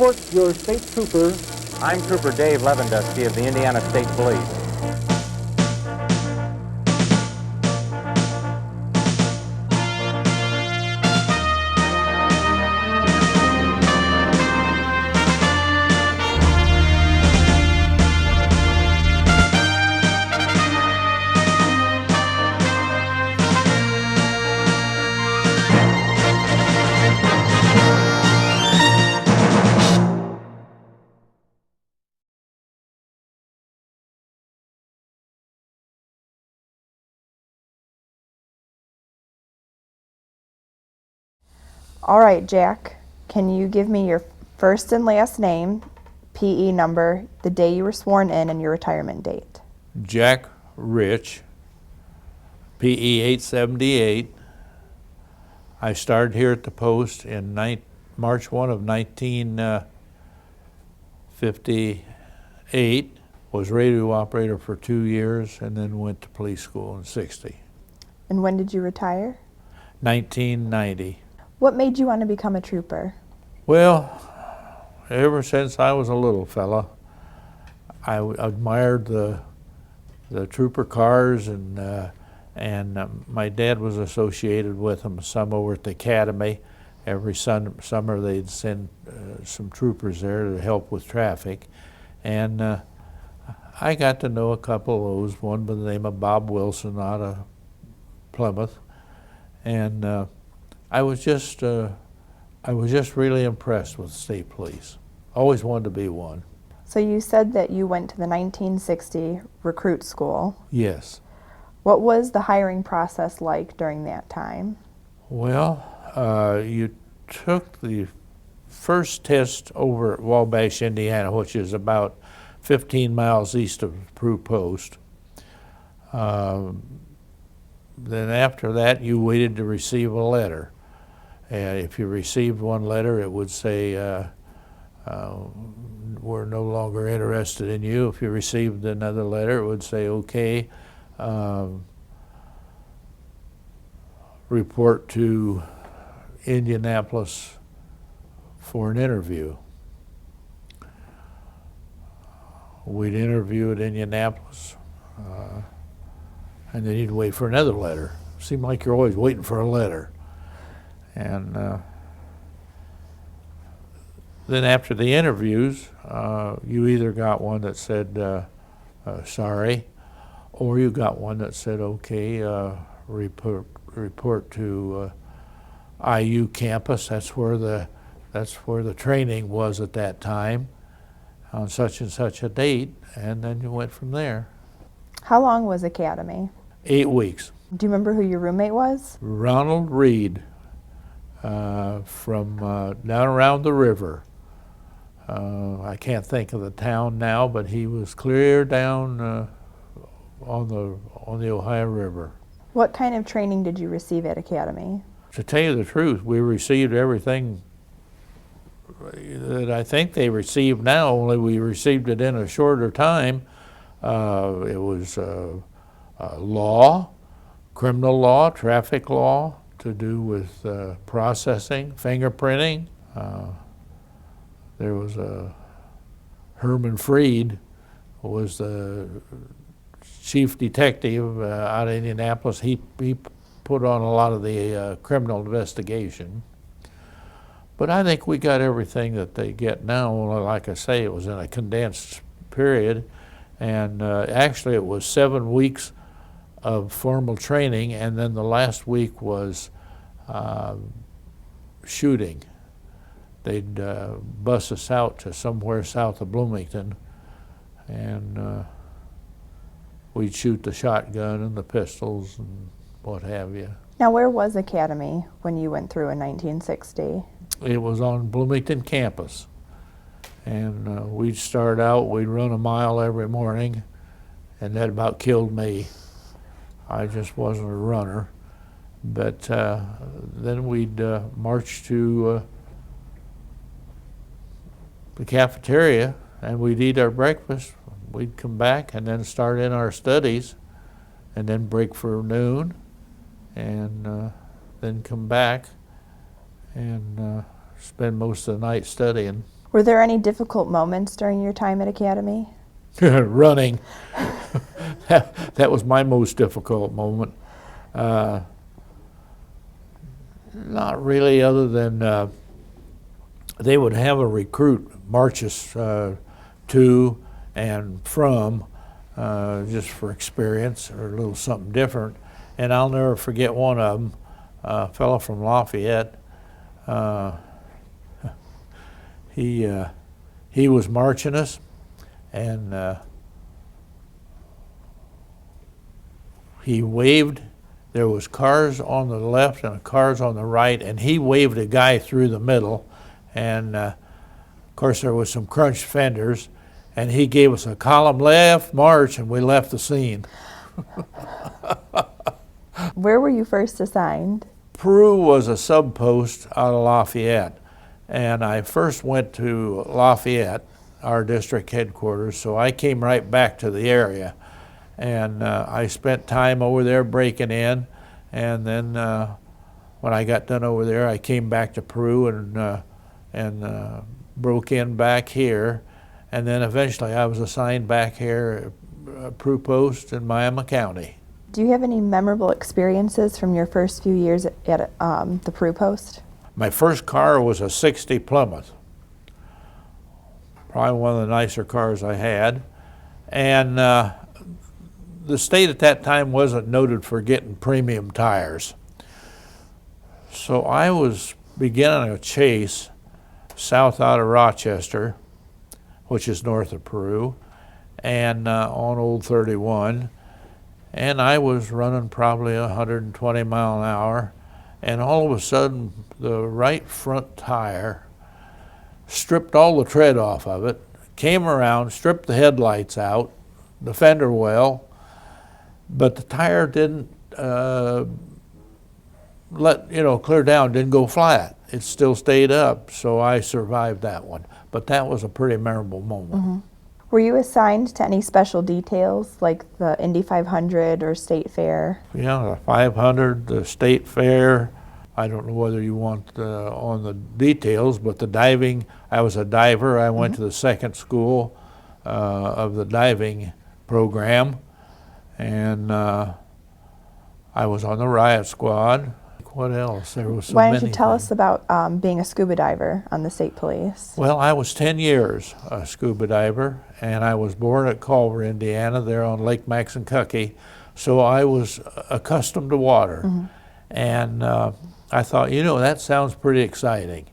report your state trooper. I'm Trooper Dave Levandusky of the Indiana State Police. All right, Jack, can you give me your first and last name, PE number, the day you were sworn in, and your retirement date? Jack Rich, PE 878. I started here at the post in March 1 of 1958, was radio operator for 2 years, and then went to police school in 60. And when did you retire? 1990. What made you want to become a trooper? Well, ever since I was a little fella, I admired the trooper cars, and my dad was associated with them. Some over at the academy. Every summer they'd send some troopers there to help with traffic, and I got to know a couple of those. One by the name of Bob Wilson out of Plymouth, and I was just really impressed with the state police. Always wanted to be one. So you said that you went to the 1960 recruit school. Yes. What was the hiring process like during that time? Well, you took the first test over at Wabash, Indiana, which is about 15 miles east of Purdue Post. Then after that, you waited to receive a letter. And if you received one letter, it would say, we're no longer interested in you. If you received another letter, it would say, okay, report to Indianapolis for an interview. We'd interview at Indianapolis, and then you'd wait for another letter. Seemed like you're always waiting for a letter. And then after the interviews, you either got one that said, sorry, or you got one that said, okay, report to IU campus. That's where the training was at that time, on such and such a date, and then you went from there. How long was academy? 8 weeks. Do you remember who your roommate was? Ronald Reed. From down around the river. I can't think of the town now, but he was clear down on the Ohio River. What kind of training did you receive at academy? To tell you the truth, we received everything that I think they receive now, only we received it in a shorter time. It was law, criminal law, traffic law, to do with processing, fingerprinting. There was Herman Freed, who was the chief detective out of Indianapolis. He put on a lot of the criminal investigation. But I think we got everything that they get now. Like I say, it was in a condensed period, and actually it was 7 weeks of formal training, and then the last week was shooting. They'd bus us out to somewhere south of Bloomington, and we'd shoot the shotgun and the pistols and what have you. Now, where was academy when you went through in 1960? It was on Bloomington campus, and we'd start out, we'd run a mile every morning, and that about killed me. I just wasn't a runner. But then we'd march to the cafeteria, and we'd eat our breakfast. We'd come back and then start in our studies, and then break for noon, and then come back and spend most of the night studying. Were there any difficult moments during your time at Academy? Running. That was my most difficult moment. Not really, other than they would have a recruit march us to and from just for experience or a little something different. And I'll never forget one of them, a fellow from Lafayette. He was marching us, and he waved. There was cars on the left and cars on the right, and he waved a guy through the middle. And of course there was some crunched fenders, and he gave us a column left march, and we left the scene. Where were you first assigned? Peru was a sub-post out of Lafayette, and I first went to Lafayette, our district headquarters, so I came right back to the area. And I spent time over there breaking in, and then when I got done over there, I came back to Peru and broke in back here, and then eventually I was assigned back here at Peru Post in Miami County. Do you have any memorable experiences from your first few years at the Peru Post? My first car was a 60 Plymouth, probably one of the nicer cars I had, and the state at that time wasn't noted for getting premium tires. So I was beginning a chase south out of Rochester, which is north of Peru, and on Old 31, and I was running probably 120 mile an hour, and all of a sudden the right front tire stripped all the tread off of it, came around, stripped the headlights out, the fender well, but the tire didn't clear down, didn't go flat. It still stayed up, so I survived that one. But that was a pretty memorable moment. Mm-hmm. Were you assigned to any special details like the Indy 500 or State Fair? Yeah, the 500, the State Fair. I don't know whether you want on the details, but the diving, I was a diver. I went to the second school of the diving program. And I was on the Riot squad. What else? There was so Why many don't you tell things. us about being a scuba diver on the state police? Well, I was 10 years a scuba diver, and I was born at Culver, Indiana, there on Lake Maxinkuckee, so I was accustomed to water. And I thought, that sounds pretty exciting.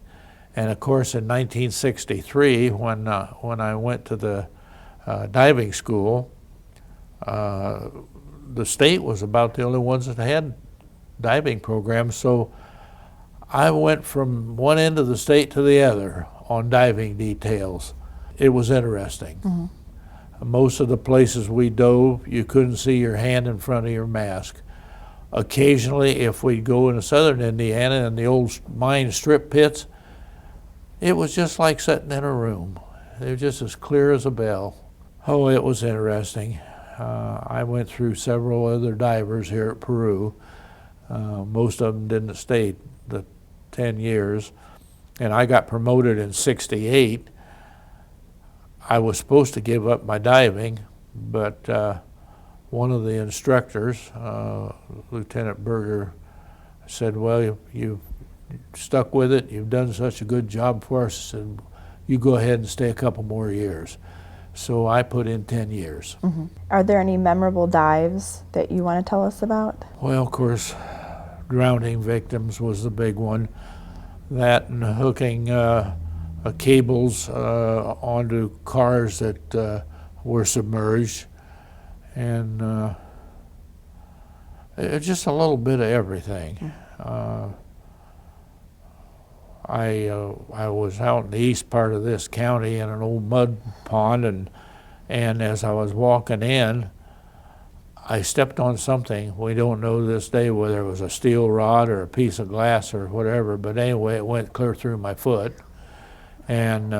And of course, in 1963, when I went to the diving school, the state was about the only ones that had diving programs, so I went from one end of the state to the other on diving details. It was interesting. Most of the places we dove, you couldn't see your hand in front of your mask. Occasionally, if we'd go into southern Indiana and the old mine strip pits, it was just like sitting in a room. They were just as clear as a bell. Oh, it was interesting. I went through several other divers here at Peru. Most of them didn't stay the 10 years. And I got promoted in '68. I was supposed to give up my diving, but one of the instructors, Lieutenant Berger, said, well, you've stuck with it. You've done such a good job for us, and you go ahead and stay a couple more years. So I put in 10 years. Are there any memorable dives that you want to tell us about? Well, of course, drowning victims was the big one. That and hooking cables onto cars that were submerged. And just a little bit of everything. I was out in the east part of this county in an old mud pond, and as I was walking in, I stepped on something. We don't know to this day whether it was a steel rod or a piece of glass or whatever, but anyway, it went clear through my foot and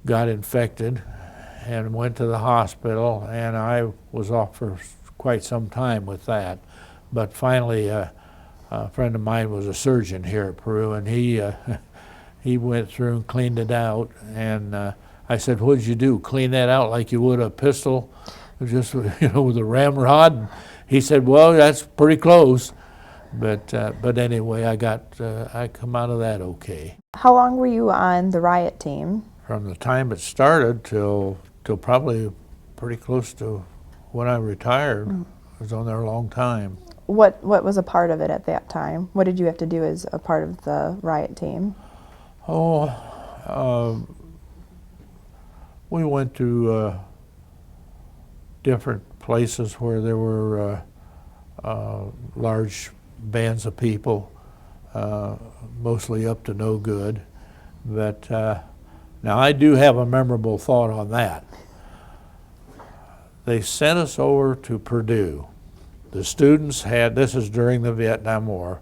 got infected and went to the hospital, and I was off for quite some time with that. But finally, a friend of mine was a surgeon here at Peru, and he he went through and cleaned it out, and I said, "What did you do? Clean that out like you would a pistol, just with a ramrod?" He said, "Well, that's pretty close." But anyway, I come out of that okay. How long were you on the Riot Team? From the time it started till probably pretty close to when I retired. I was on there a long time. What was a part of it at that time? What did you have to do as a part of the Riot Team? We went to different places where there were large bands of people, mostly up to no good. But now I do have a memorable thought on that. They sent us over to Purdue. The students had, this is during the Vietnam War,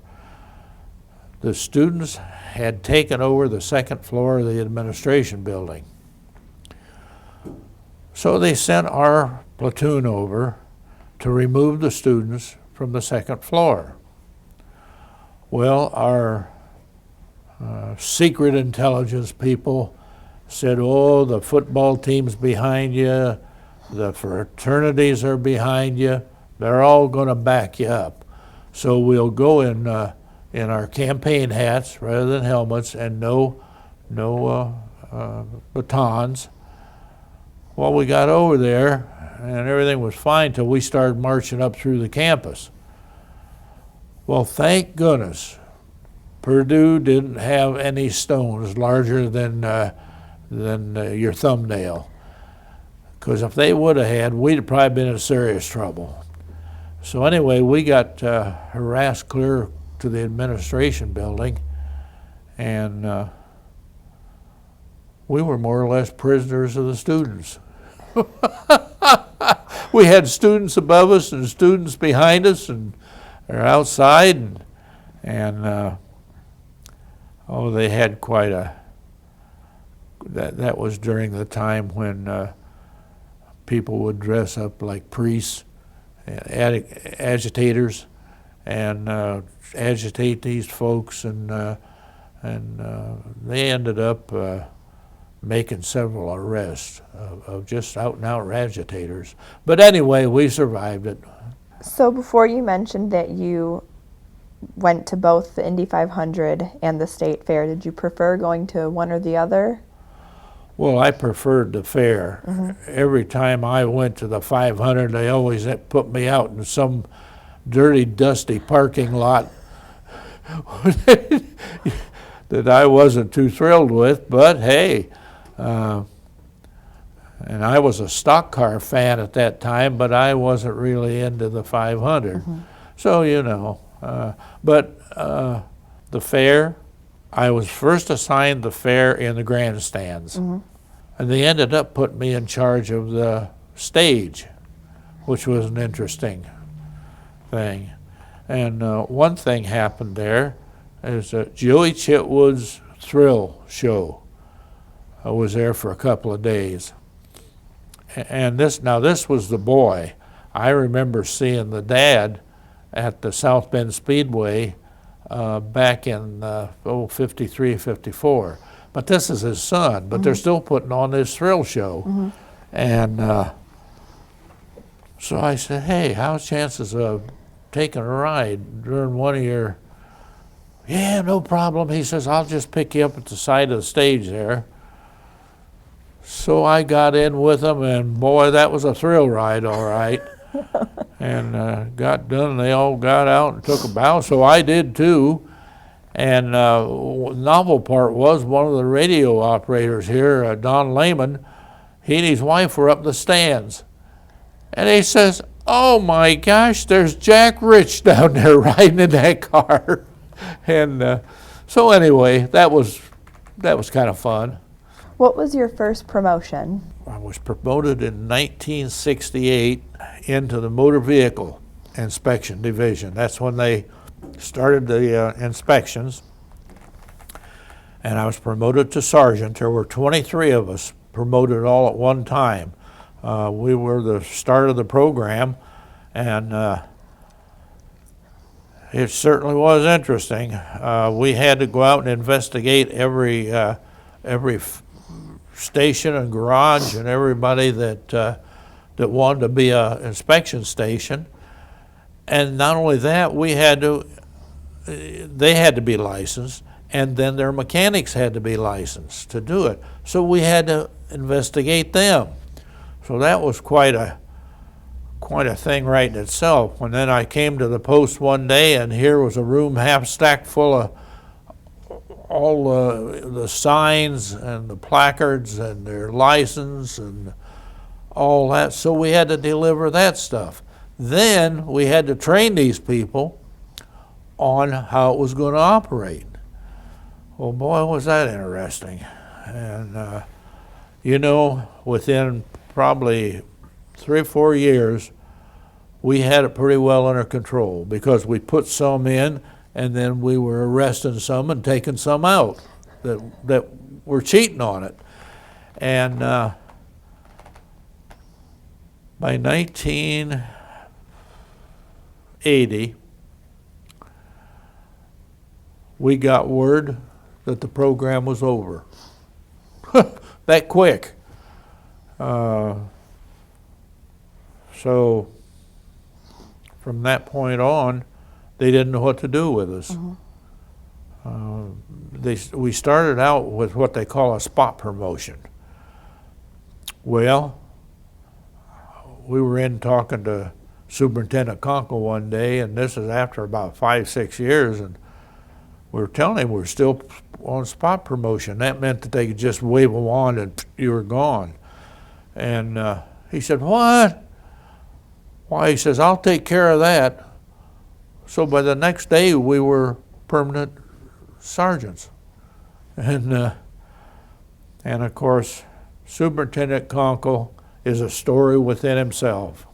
the students had taken over the second floor of the administration building. So they sent our platoon over to remove the students from the second floor. Well, our secret intelligence people said, "Oh, the football team's behind you, the fraternities are behind you, they're all going to back you up. So we'll go in our campaign hats rather than helmets, and no batons." Well, we got over there, and everything was fine till we started marching up through the campus. Well, thank goodness, Purdue didn't have any stones larger than your thumbnail. Because if they would have had, we'd have probably been in serious trouble. So anyway, we got harassed clear to the administration building, and we were more or less prisoners of the students. We had students above us and students behind us and outside, and they had quite a, that was during the time when people would dress up like priests, agitators, and agitate these folks, and they ended up making several arrests of just out-and-out agitators. But anyway, we survived it. So before you mentioned that you went to both the Indy 500 and the State Fair, did you prefer going to one or the other? Well, I preferred the fair. Mm-hmm. Every time I went to the 500, they always put me out in some dirty, dusty parking lot that I wasn't too thrilled with, but hey, and I was a stock car fan at that time, but I wasn't really into the 500. Mm-hmm. So, but the fair, I was first assigned the fair in the grandstands. Mm-hmm. And they ended up putting me in charge of the stage, which was an interesting thing. And one thing happened there is that Joey Chitwood's Thrill Show was there for a couple of days. And this was the boy. I remember seeing the dad at the South Bend Speedway back in 53, 54. But this is his son, but mm-hmm. they're still putting on this thrill show. Mm-hmm. And so I said, "Hey, how's chances of taking a ride during one of your..." "Yeah, no problem." He says, "I'll just pick you up at the side of the stage there." So I got in with them, and boy, that was a thrill ride, all right. And got done, and they all got out and took a bow, so I did too. And novel part was one of the radio operators here, Don Lehman, he and his wife were up in the stands. And he says, "Oh my gosh, there's Jack Rich down there riding in that car." And so anyway, that was kind of fun. What was your first promotion? I was promoted in 1968 into the motor vehicle inspection division. That's when they started the inspections, and I was promoted to sergeant. There were 23 of us promoted all at one time. We were the start of the program, and It certainly was interesting. We had to go out and investigate every station and garage and everybody that wanted to be an inspection station. And not only that, they had to be licensed, and then their mechanics had to be licensed to do it. So we had to investigate them. So that was quite a thing right in itself. When then I came to the post one day, and here was a room half stacked full of all the signs and the placards and their license and all that. So we had to deliver that stuff. Then we had to train these people on how it was going to operate. Well, boy, was that interesting. And, within probably 3 or 4 years, we had it pretty well under control because we put some in and then we were arresting some and taking some out that were cheating on it. And by 1980, we got word that the program was over. That quick. So from that point on, they didn't know what to do with us. We started out with what they call a spot promotion. Well, we were in talking to Superintendent Conkle one day, and this is after about 5, 6 years, and we were telling him we're still on spot promotion. That meant that they could just wave a wand and you were gone. And he said, "What?" Why, he says, "I'll take care of that." So by the next day, we were permanent sergeants. And of course, Superintendent Conkle is a story within himself.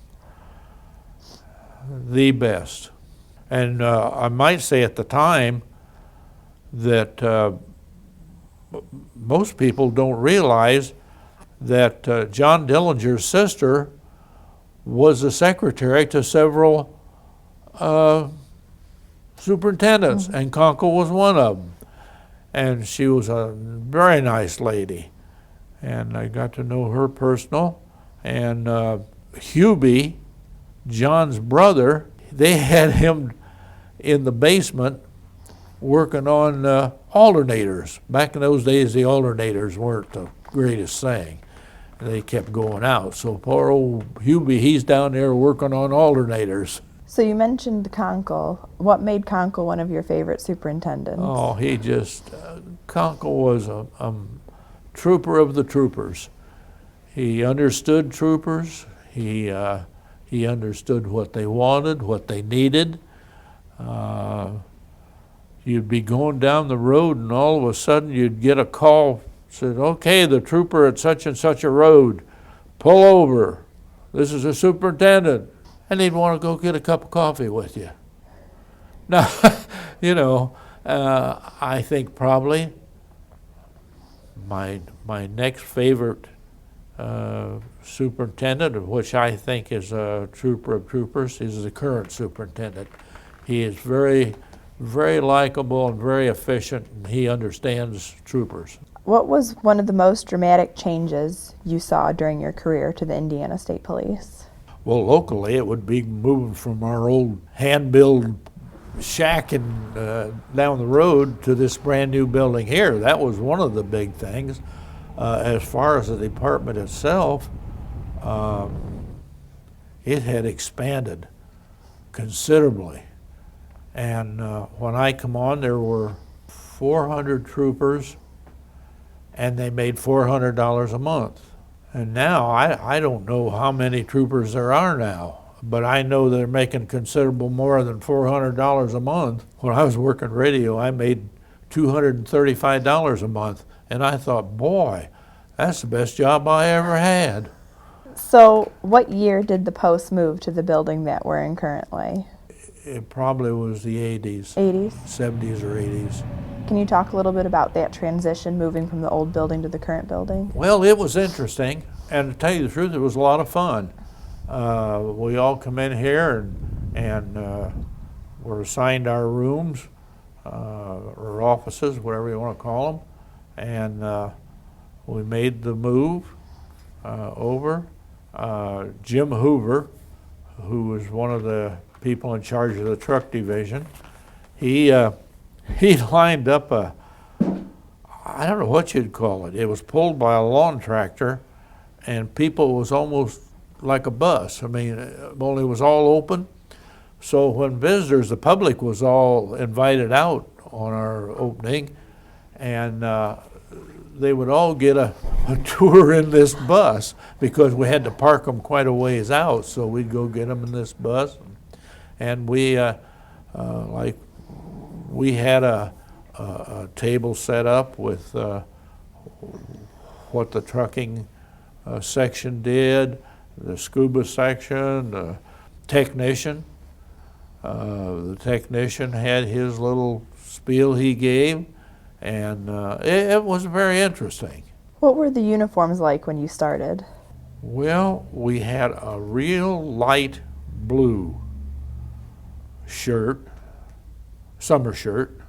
The best. And I might say at the time that most people don't realize that John Dillinger's sister was the secretary to several superintendents, and Conkle was one of them. And she was a very nice lady. And I got to know her personal. And Hubie, John's brother, they had him in the basement working on alternators. Back in those days, the alternators weren't the greatest thing. They kept going out. So poor old Hubie, he's down there working on alternators. So you mentioned Conkle. What made Conkle one of your favorite superintendents? Oh, he just, Conkle was a trooper of the troopers. He understood troopers. He understood what they wanted, what they needed. You'd be going down the road and all of a sudden you'd get a call, said, "Okay, the trooper at such and such a road, pull over. This is a superintendent." And they'd want to go get a cup of coffee with you. Now, I think probably my next favorite superintendent, of which I think is a trooper of troopers, is the current superintendent. He is very, very likable and very efficient, and he understands troopers. What was one of the most dramatic changes you saw during your career to the Indiana State Police? Well, locally, it would be moving from our old hand-built shack down the road to this brand-new building here. That was one of the big things. As far as the department itself, it had expanded considerably. And when I come on, there were 400 troopers, and they made $400 a month. And now, I don't know how many troopers there are now, but I know they're making considerable more than $400 a month. When I was working radio, I made $235 a month, and I thought, boy, that's the best job I ever had. So what year did the post move to the building that we're in currently? It probably was the 80s. 80s? 70s or 80s. Can you talk a little bit about that transition, moving from the old building to the current building? Well, it was interesting, and to tell you the truth, it was a lot of fun. We all come in here and were assigned our rooms or offices, whatever you want to call them, and we made the move over. Jim Hoover, who was one of the people in charge of the truck division, he lined up a, I don't know what you'd call it. It was pulled by a lawn tractor, and people, was almost like a bus. I mean, only it was all open. So when visitors, the public was all invited out on our opening, and they would all get a tour in this bus because we had to park them quite a ways out. So we'd go get them in this bus, and we we had a table set up with what the trucking section did, the scuba section, the technician. The technician had his little spiel he gave, and it was very interesting. What were the uniforms like when you started? Well, we had a real light blue shirt, summer shirt,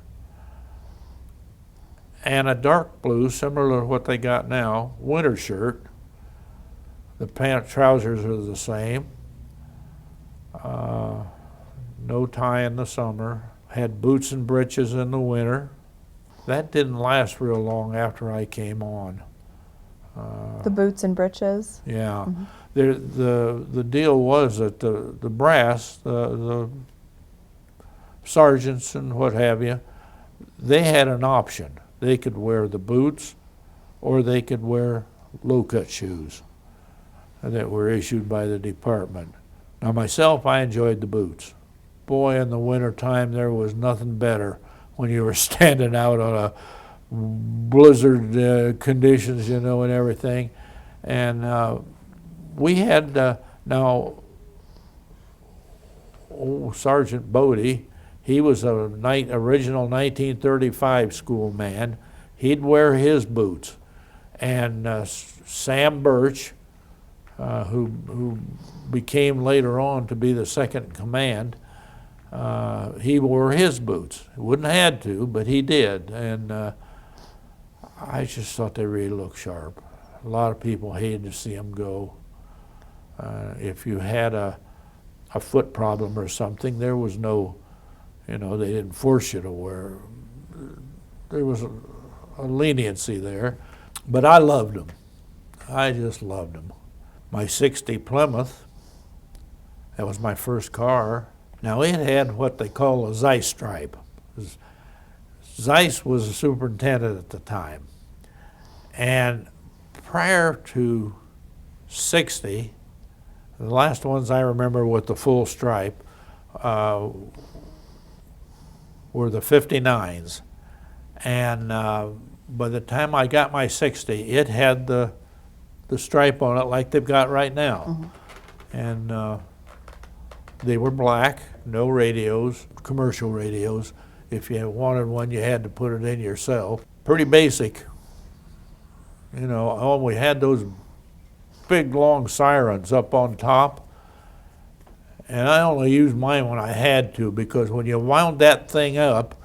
and a dark blue, similar to what they got now, winter shirt. The trousers are the same. No tie in the summer. Had boots and breeches in the winter. That didn't last real long after I came on. The boots and breeches? Yeah. The deal was that the brass, the sergeants and what have you, they had an option. They could wear the boots or they could wear low-cut shoes that were issued by the department. Now myself, I enjoyed the boots. Boy, in the wintertime, there was nothing better when you were standing out on a blizzard conditions, you know, and everything. And we had, now, old Sergeant Bodie, he was a original 1935 schoolman. He'd wear his boots. And Sam Birch, who became later on to be the second in command, he wore his boots. He wouldn't have had to, but he did. And I just thought they really looked sharp. A lot of people hated to see them go. If you had a foot problem or something, there was no, you know, they didn't force you to wear. There was a leniency there. But I loved them. I just loved them. My 60 Plymouth, that was my first car. Now it had what they call a Zeiss stripe. Zeiss was a superintendent at the time. And prior to 60, the last ones I remember with the full stripe were the 59s. And by the time I got my 60, it had the stripe on it like they've got right now. Mm-hmm. And they were black, no radios, commercial radios. If you wanted one, you had to put it in yourself. Pretty basic. You know, we had those big long sirens up on top. And I only used mine when I had to, because when you wound that thing up,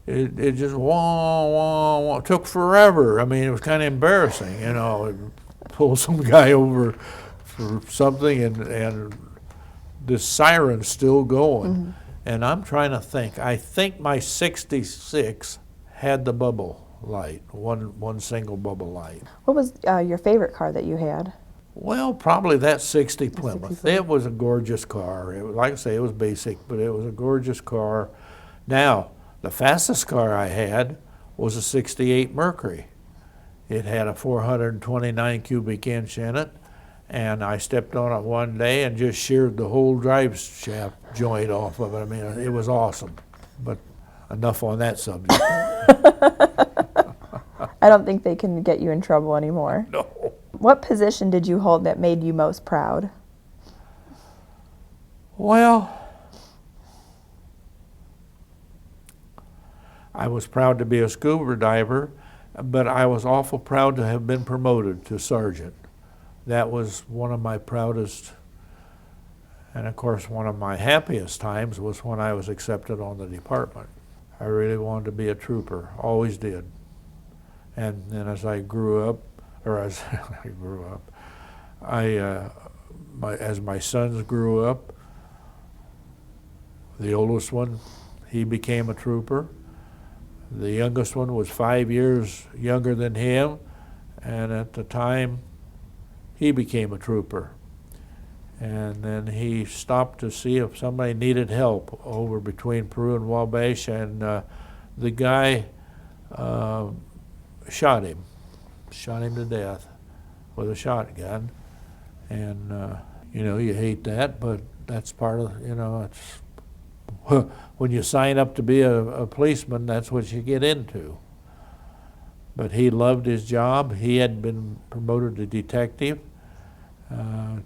it just wah, wah, wah. It took forever. I mean, it was kind of embarrassing, you know. Pull some guy over for something and the siren's still going. Mm-hmm. And I'm trying to think. I think my 66 had the bubble light, one single bubble light. What was your favorite car that you had? Well, probably that 60 Plymouth. It was a gorgeous car. Like I say, it was basic, but it was a gorgeous car. Now, the fastest car I had was a 68 Mercury. It had a 429 cubic inch in it, and I stepped on it one day and just sheared the whole drive shaft joint off of it. I mean, it was awesome. But enough on that subject. I don't think they can get you in trouble anymore. No. What position did you hold that made you most proud? Well, I was proud to be a scuba diver, but I was awful proud to have been promoted to sergeant. That was one of my proudest And of course, one of my happiest times was when I was accepted on the department. I really wanted to be a trooper, always did. And then as I grew up, or as I grew up, as my sons grew up, the oldest one, he became a trooper. The youngest one was 5 years younger than him, and at the time, he became a trooper. And then he stopped to see if somebody needed help over between Peru and Wabash, and the guy shot him to death with a shotgun. And you know, you hate that, but that's part of, you know, it's when you sign up to be a policeman, that's what you get into. But he loved his job. He had been promoted to detective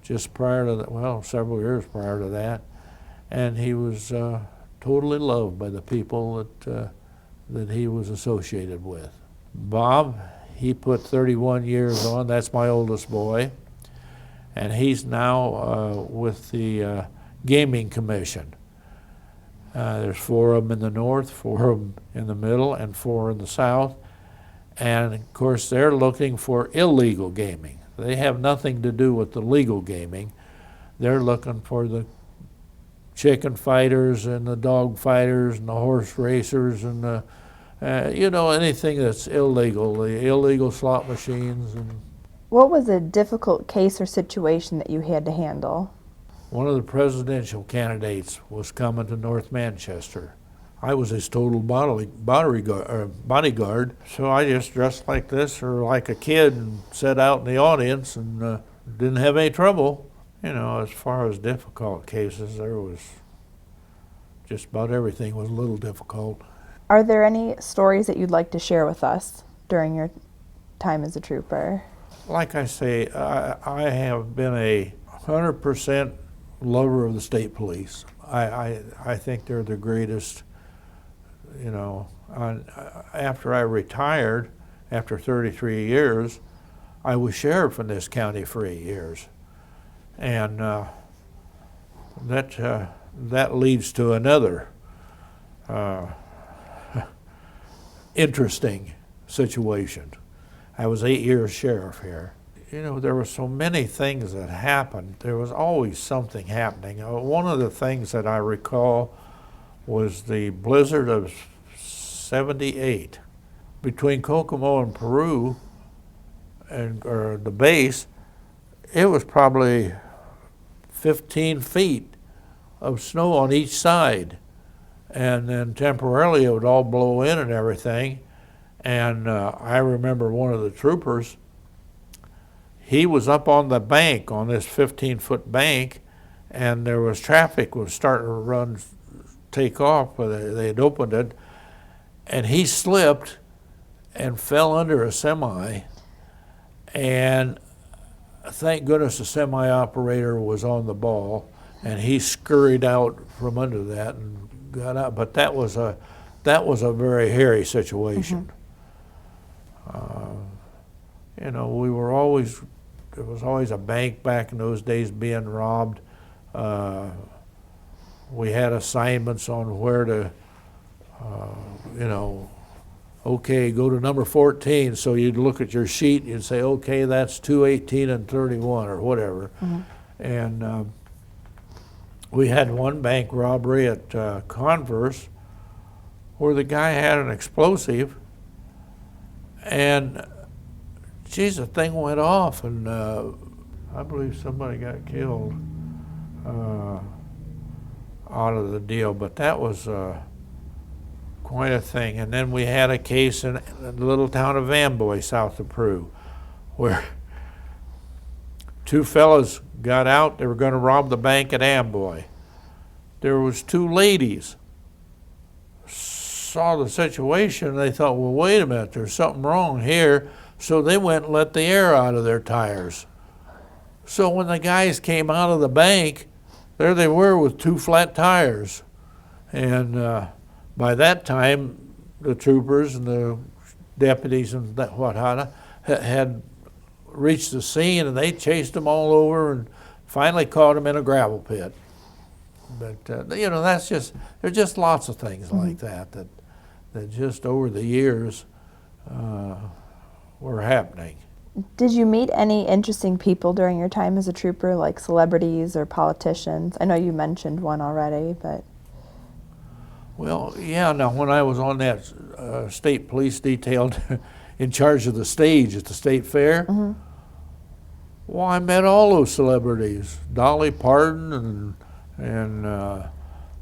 just prior to that, well, several years prior to that, and he was totally loved by the people that he was associated with. Bob, he put 31 years on. That's my oldest boy, and he's now with the Gaming Commission. There's 4 of them in the north, 4 of them in the middle, and 4 in the south. And of course, they're looking for illegal gaming. They have nothing to do with the legal gaming. They're looking for the chicken fighters and the dog fighters and the horse racers and the, you know, anything that's illegal, the illegal slot machines. And What was a difficult case or situation that you had to handle? one of the presidential candidates was coming to North Manchester. I was his total bodyguard, so I just dressed like this or like a kid and sat out in the audience and didn't have any trouble. You know, as far as difficult cases, there was just about everything was a little difficult. Are there any stories that you'd like to share with us during your time as a trooper? Like I say, I have been a 100% lover of the state police. I think they're the greatest. You know, after I retired, after 33 years, I was sheriff in this county for 8 years. And that leads to another interesting situation. I was 8 years sheriff here. You know, there were so many things that happened. There was always something happening. One of the things that I recall was the blizzard of '78. Between Kokomo and Peru, or the base, it was probably 15 feet of snow on each side. And then temporarily it would all blow in and everything. And I remember one of the troopers, he was up on the bank, on this 15-foot bank, and there was traffic was starting to take off, but they had opened it, and he slipped and fell under a semi, and thank goodness the semi operator was on the ball, and he scurried out from under that and got out. But that was a very hairy situation. You know, there was always a bank back in those days being robbed. We had assignments on where to, you know, okay, go to number 14. So you'd look at your sheet, you'd say, okay, that's 218 and 31 or whatever. And we had one bank robbery at Converse where the guy had an explosive, and geez, the thing went off, and I believe somebody got killed out of the deal, but that was quite a thing. And then we had a case in the little town of Amboy, south of Peru, where 2 fellas got out. They were going to rob the bank at Amboy. There was 2 ladies saw the situation. They thought, well, wait a minute, there's something wrong here. So they went and let the air out of their tires. So when the guys came out of the bank, there they were with 2 flat tires. And by that time, the troopers and the deputies and whatnot had reached the scene, and they chased them all over and finally caught them in a gravel pit. But you know, there's just lots of things like that just over the years were happening. Did you meet any interesting people during your time as a trooper, like celebrities or politicians? I know you mentioned one already, but... Well, yeah, now when I was on that state police detail in charge of the stage at the state fair, well, I met all those celebrities, Dolly Parton and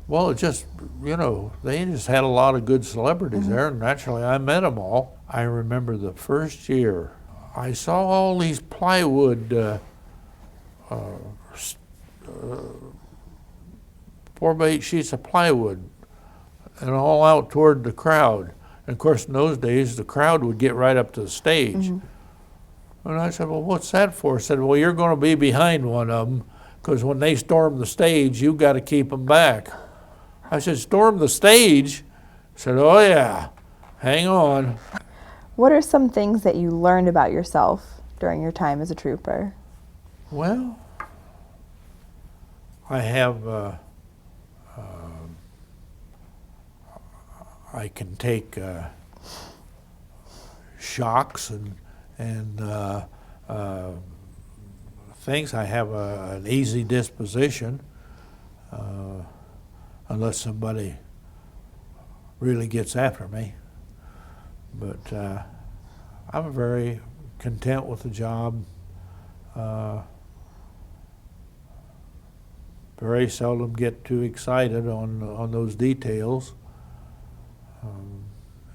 well, it just, you know, they just had a lot of good celebrities there, and naturally I met them all. I remember the first year, I saw all these plywood 4x8 sheets of plywood and all out toward the crowd. And of course, in those days, the crowd would get right up to the stage. And I said, well, what's that for? I said, well, you're going to be behind one of them, because when they storm the stage, you've got to keep them back. I said, storm the stage? I said, oh yeah, hang on. What are some things that you learned about yourself during your time as a trooper? Well, I have, I can take shocks and things. I have an easy disposition, unless somebody really gets after me. But I'm very content with the job. Very seldom get too excited on those details.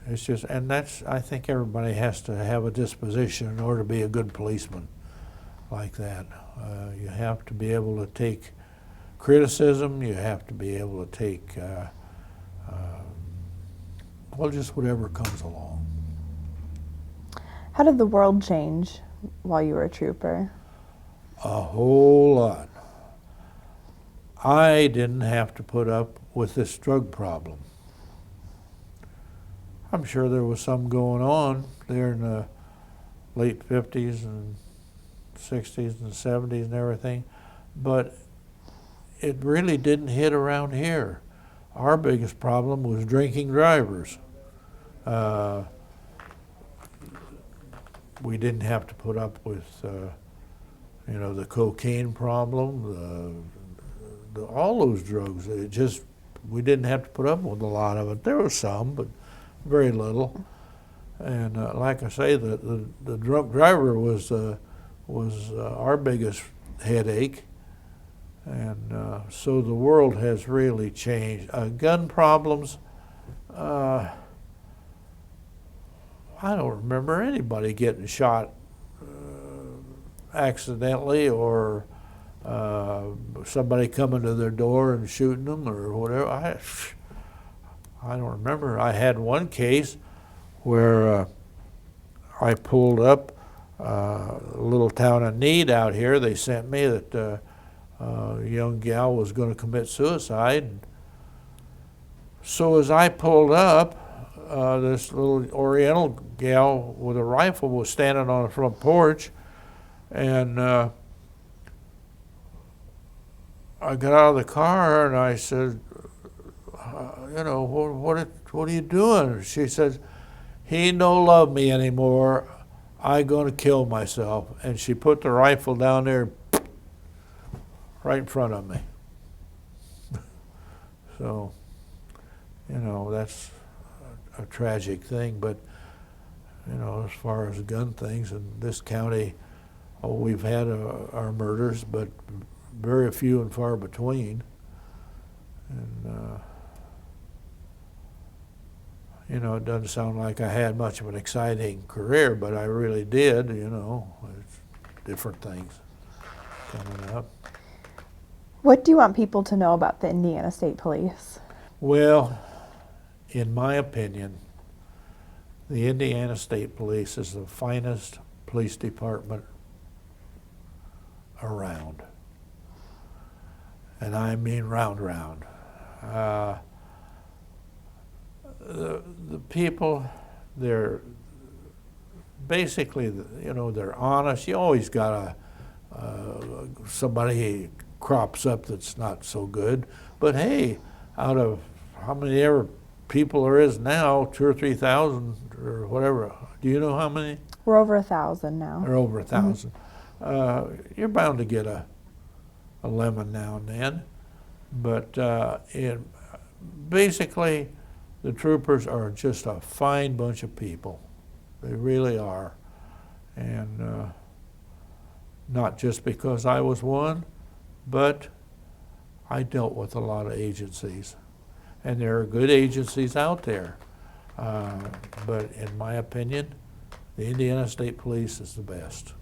It's just, and that's, I think everybody has to have a disposition in order to be a good policeman like that. You have to be able to take criticism, you have to be able to take, well, just whatever comes along. How did the world change while you were a trooper? A whole lot. I didn't have to put up with this drug problem. I'm sure there was some going on there in the late 50s and 60s and 70s and everything, but it really didn't hit around here. Our biggest problem was drinking drivers. We didn't have to put up with, you know, the cocaine problem, all those drugs. It just, we didn't have to put up with a lot of it. There was some, but very little. And like I say, the drunk driver was our biggest headache. And so the world has really changed. Gun problems, I don't remember anybody getting shot accidentally, or somebody coming to their door and shooting them or whatever. I don't remember. I had one case where I pulled up a little town of Need out here. They sent me that a young gal was going to commit suicide. So as I pulled up, this little Oriental gal with a rifle was standing on the front porch, and I got out of the car and I said, you know, what are you doing? She says, he no love me anymore. I gonna kill myself. And she put the rifle down there right in front of me. So, you know, that's a tragic thing, but, you know, as far as gun things in this county, we've had our murders, but very few and far between. And, you know, it doesn't sound like I had much of an exciting career, but I really did, you know. It's different things coming up. What do you want people to know about the Indiana State Police? Well, in my opinion, the Indiana State Police is the finest police department around. And I mean round. The people, they're basically, you know, they're honest. You always got somebody crops up that's not so good. But hey, out of how many ever people there is now, 2,000 or 3,000 or whatever, do you know how many? We're over 1,000 now. Or over 1,000. You're bound to get a lemon now and then. But basically, the troopers are just a fine bunch of people. They really are. And not just because I was one, but I dealt with a lot of agencies. And there are good agencies out there. But in my opinion, the Indiana State Police is the best.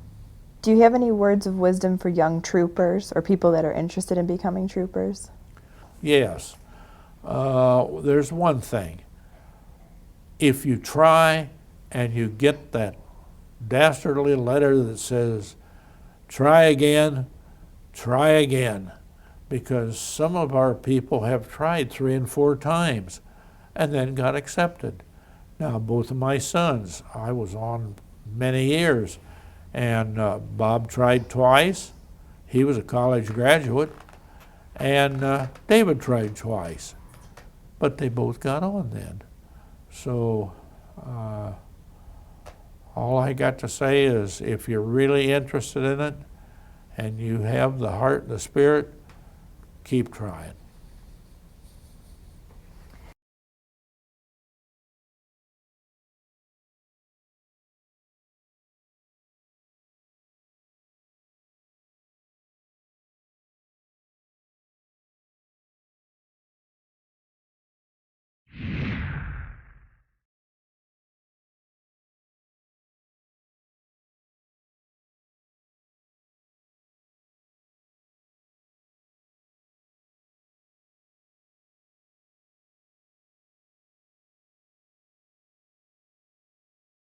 Do you have any words of wisdom for young troopers or people that are interested in becoming troopers? Yes. There's one thing. If you try and you get that dastardly letter that says, try again, because some of our people have tried 3 and 4 times and then got accepted. Now, both of my sons, I was on many years, and Bob tried twice. He was a college graduate, and David tried twice, but they both got on then. So all I got to say is, if you're really interested in it and you have the heart and the spirit, keep trying.